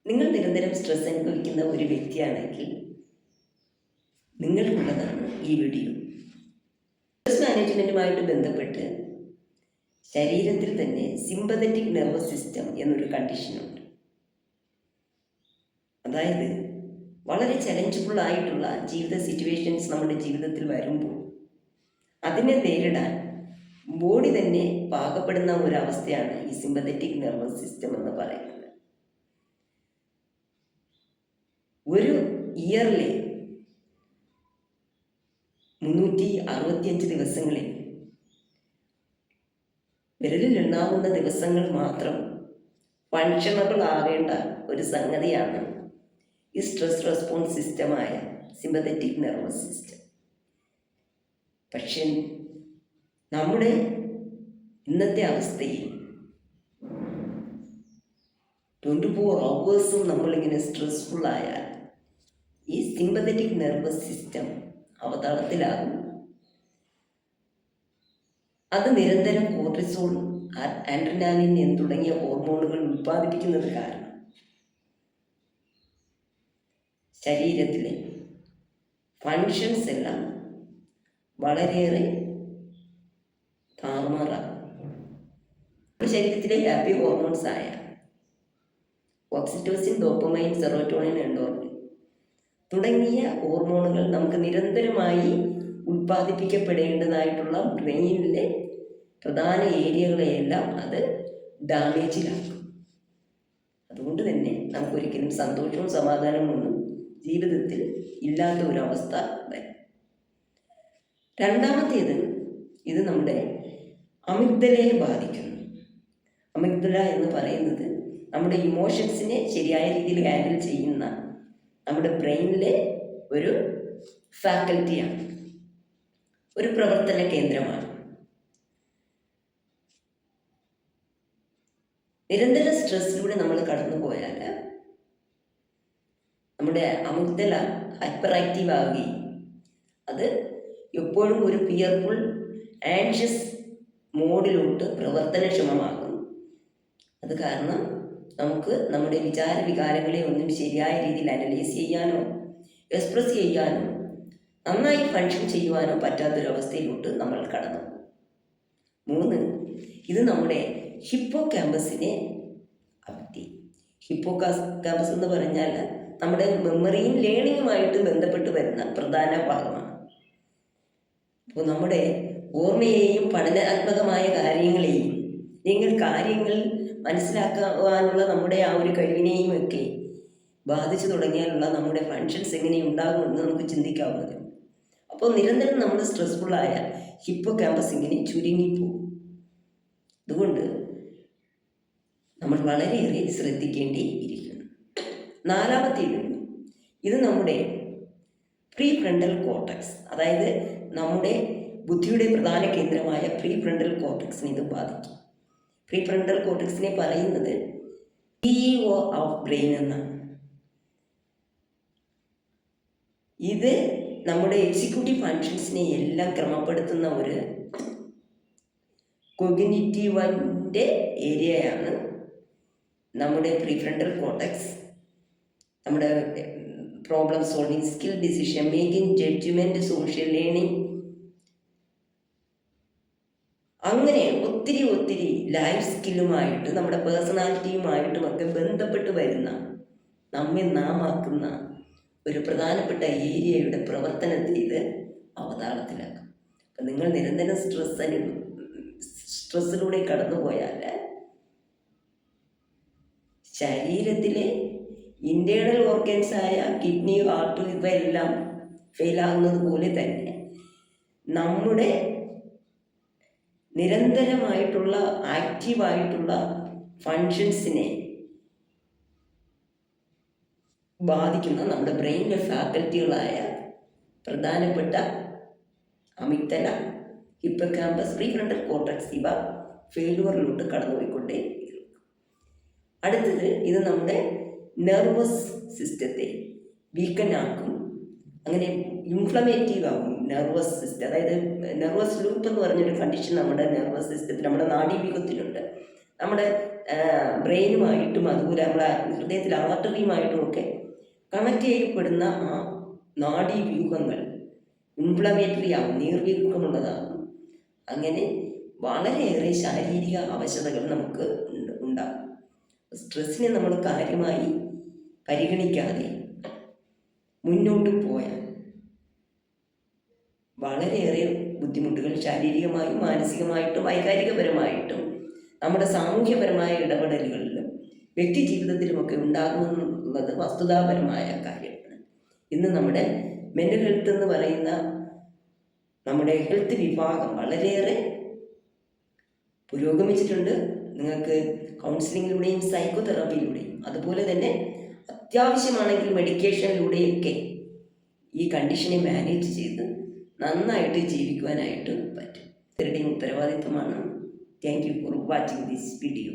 നിങ്ങൾ നിരന്തരം സ്ട്രെസ് അനുഭവിക്കുന്ന ഒരു വ്യക്തിയാണെങ്കിൽ നിങ്ങൾക്കുള്ളതാണ് ഈ വീഡിയോ. സ്ട്രെസ് മാനേജ്മെൻറ്റുമായിട്ട് ബന്ധപ്പെട്ട് ശരീരത്തിൽ തന്നെ സിമ്പതറ്റിക് നെർവസ് സിസ്റ്റം എന്നൊരു കണ്ടീഷനുണ്ട്. അതായത് വളരെ ചലഞ്ചബിളായിട്ടുള്ള ജീവിത സിറ്റുവേഷൻസ് നമ്മുടെ ജീവിതത്തിൽ വരുമ്പോൾ അതിനെ നേരിടാൻ ബോഡി തന്നെ പാകപ്പെടുന്ന ഒരവസ്ഥയാണ് ഈ സിമ്പതറ്റിക് നെർവസ് സിസ്റ്റം എന്ന് പറയുന്നത്. ഒരു ഇയറിലെ 365 ദിവസങ്ങളിൽ വിരലിലെണ്ണാവുന്ന ദിവസങ്ങൾ മാത്രം ഫങ്ഷണബിൾ ആവേണ്ട ഒരു സംഗതിയാണ് ഈ സ്ട്രെസ് റെസ്പോൺസ് സിസ്റ്റമായ സിമ്പതറ്റിക് നെർവസ് സിസ്റ്റം. പക്ഷേ നമ്മുടെ ഇന്നത്തെ അവസ്ഥയിൽ 24 hours നമ്മളിങ്ങനെ സ്ട്രെസ്ഫുൾ ആയാൽ ഈ സിമ്പതറ്റിക് നെർവസ് സിസ്റ്റം അവതാളത്തിലാകും. അത് നിരന്തരം കോർട്ടിസോൾ, ആഡ്രിനാലിൻ തുടങ്ങിയ ഹോർമോണുകൾ ഉൽപ്പാദിപ്പിക്കുന്നത് കാരണം ശരീരത്തിലെ ഫങ്ഷൻസ് എല്ലാം വളരെയേറെ താറുമാറാകും. ശരീരത്തിലെ ഹാപ്പി ഹോർമോൺസ് ആയ ഓക്സിറ്റോസിൻ, ഡോപ്പമൈൻ, സെറോട്ടോണിൻ, എൻഡോർഫിൻ തുടങ്ങിയ ഹോർമോണുകൾ നമുക്ക് നിരന്തരമായി ഉൽപ്പാദിപ്പിക്കപ്പെടേണ്ടതായിട്ടുള്ള ബ്രെയിനിലെ പ്രധാന ഏരിയകളെയെല്ലാം അത് ഡാമേജിലാക്കും. അതുകൊണ്ട് തന്നെ നമുക്കൊരിക്കലും സന്തോഷവും സമാധാനവും ഒന്നും ജീവിതത്തിൽ ഇല്ലാത്ത ഒരവസ്ഥ വരും. രണ്ടാമത്തേത്, ഇത് നമ്മുടെ അമിഗ്ദലയെ ബാധിക്കുന്നു. അമിഗ്ദല എന്ന് പറയുന്നത് നമ്മുടെ ഇമോഷൻസിനെ ശരിയായ രീതിയിൽ ഹാൻഡിൽ ചെയ്യുന്ന നമ്മുടെ ബ്രെയിനിലെ ഒരു ഫാക്കൽറ്റിയാണ്, ഒരു പ്രവർത്തന കേന്ദ്രമാണ്. നിരന്തര സ്ട്രെസ്സിലൂടെ നമ്മൾ കടന്നു പോയാൽ നമ്മുടെ അമിഗ്ദല ഹൈപ്പർ ആക്റ്റീവ് ആവുകയും അത് എപ്പോഴും ഒരു ഫിയർഫുൾ, ആൻഷ്യസ് മോഡിലോട്ട് പ്രവർത്തനക്ഷമമാകും. അത് കാരണം നമുക്ക് നമ്മുടെ വികാരങ്ങളെ ഒന്നും ശരിയായ രീതിയിൽ അനലൈസ് ചെയ്യാനോ എക്സ്പ്രസ് ചെയ്യാനോ നന്നായി ഫങ്ഷൻ ചെയ്യുവാനോ പറ്റാത്തൊരവസ്ഥയിലോട്ട് നമ്മൾ കടന്നു. 3, ഇത് നമ്മുടെ ഹിപ്പോ ക്യാമ്പസിനെ അഫക്റ്റ് ചെയ്യും. ഹിപ്പോ ക്യാമ്പസ് എന്ന് പറഞ്ഞാൽ നമ്മുടെ മെമ്മറിയും ലേണിങ്ങുമായിട്ട് ബന്ധപ്പെട്ട് വരുന്ന പ്രധാന ഭാഗമാണ്. അപ്പോൾ നമ്മുടെ ഓർമ്മയെയും പഠനാത്മകമായ കാര്യങ്ങളെയും കാര്യങ്ങൾ മനസ്സിലാക്കുവാനുള്ള നമ്മുടെ ആ ഒരു കഴിവിനെയും ഒക്കെ ബാധിച്ചു തുടങ്ങിയാലുള്ള നമ്മുടെ ഫങ്ഷൻസ് എങ്ങനെ ഉണ്ടാകുമെന്ന് നമുക്ക് ചിന്തിക്കാവുന്നത്. അപ്പോൾ നിരന്തരം നമ്മൾ സ്ട്രെസ്ഫുള്ളായാൽ ഹിപ്പോ ക്യാമ്പസ് ഇങ്ങനെ ചുരുങ്ങിപ്പോകും. അതുകൊണ്ട് നമ്മൾ വളരെയേറെ ശ്രദ്ധിക്കേണ്ടിയിരിക്കുന്നു. 4-ാമത്തേത്, ഇത് നമ്മുടെ പ്രീ ഫ്രണ്ടൽ കോർട്ടക്സ്, അതായത് നമ്മുടെ ബുദ്ധിയുടെ പ്രധാന കേന്ദ്രമായ പ്രീ ഫ്രണ്ടൽ കോർട്ടക്സിനെ ഇത് ബാധിക്കും. പ്രീ ഫ്രണ്ടൽ കോർട്ടക്സിനെ പറയുന്നത് CEO ഓഫ് ബ്രെയിൻ എന്നാണ്. ഇത് നമ്മുടെ എക്സിക്യൂട്ടീവ് ഫങ്ഷൻസിനെ എല്ലാം ക്രമപ്പെടുത്തുന്ന ഒരു കോഗ്നിറ്റീവിൻ്റെ ഏരിയയാണ് നമ്മുടെ പ്രീ ഫ്രണ്ടൽ കോർട്ടക്സ്. നമ്മുടെ problem solving skill, decision making, judgement, social learning, അങ്ങനെ ഒത്തിരി ലൈഫ് സ്കില്ലുമായിട്ട് നമ്മുടെ പേഴ്സണാലിറ്റിയുമായിട്ടുമൊക്കെ ബന്ധപ്പെട്ട് വരുന്ന നമ്മെ നാമാക്കുന്ന ഒരു പ്രധാനപ്പെട്ട ഏരിയയുടെ പ്രവർത്തനത്തെ ഇത് അവതാളത്തിലാക്കും. അപ്പം നിങ്ങൾ നിരന്തരം സ്ട്രെസ്സിലൂടെ കടന്നു പോയാൽ ശരീരത്തിലെ ഇൻറ്റേർണൽ ഓർഗൻസായ കിഡ്നി, ഹാർട്ട് ഇവയെല്ലാം ഫെയിലാകുന്നത് പോലെ തന്നെ നമ്മുടെ നിരന്തരമായിട്ടുള്ള ആക്റ്റീവായിട്ടുള്ള ഫങ്ഷൻസിനെ ബാധിക്കുന്ന നമ്മുടെ ബ്രെയിനിലെ ഫാക്കൽറ്റികളായ പ്രധാനപ്പെട്ട amygdala, hippocampus, pre frontal cortex ഇവ ഫെയിലുവറിലോട്ട് കടന്നുപോയിക്കൊണ്ടേ ഇരിക്കും. അടുത്തത്, ഇത് നമ്മുടെ നെർവസ് സിസ്റ്റത്തെ വീക്കനാക്കും. അങ്ങനെ ഇൻഫ്ലമേറ്റീവ് ആകും നെർവസ് സിസ്റ്റം. അതായത് നെർവസ് ലൂപ്പ് എന്ന് പറഞ്ഞൊരു കണ്ടീഷൻ നമ്മുടെ നെർവസ് സിസ്റ്റത്തിൽ, നമ്മുടെ നാഡീവ്യൂഹത്തിലുണ്ട്. നമ്മുടെ ബ്രെയിനുമായിട്ടും അതുപോലെ നമ്മളെ ഹൃദയത്തിലെ ആർട്ടറിയുമായിട്ടും ഒക്കെ കണക്ട് ചെയ്യപ്പെടുന്ന ആ നാഡീവ്യൂഹങ്ങൾ ഇംപ്ലമേറ്ററി ആകും, നീർവീക്കമുള്ളതാകും. അങ്ങനെ വളരെയേറെ ശാരീരിക അവശതകൾ നമുക്ക് ഉണ്ടാകും. സ്ട്രെസ്സിനെ നമ്മൾ കാര്യമായി പരിഗണിക്കാതെ മുന്നോട്ട് പോയാൽ വളരെയേറെ ബുദ്ധിമുട്ടുകൾ ശാരീരികമായും മാനസികമായിട്ടും വൈകാരികപരമായിട്ടും നമ്മുടെ സാമൂഹ്യപരമായ ഇടപെടലുകളിലും വ്യക്തി ജീവിതത്തിലുമൊക്കെ ഉണ്ടാകുമെന്നുള്ളത് വസ്തുതാപരമായ കാര്യമാണ്. ഇന്ന് നമ്മുടെ മെൻ്റൽ ഹെൽത്ത് എന്ന് പറയുന്ന നമ്മുടെ ഹെൽത്ത് വിഭാഗം വളരെയേറെ പുരോഗമിച്ചിട്ടുണ്ട്. നിങ്ങൾക്ക് കൗൺസിലിങ്ങിലൂടെയും സൈക്കോതെറാപ്പിയിലൂടെയും അതുപോലെ തന്നെ അത്യാവശ്യമാണെങ്കിൽ മെഡിക്കേഷനിലൂടെയൊക്കെ ഈ കണ്ടീഷനെ മാനേജ് ചെയ്ത് നന്നായിട്ട് ജീവിക്കുവാനായിട്ട് പറ്റും. ഇവരുടെയും ഉത്തരവാദിത്വമാണ്. Thank you for watching this video.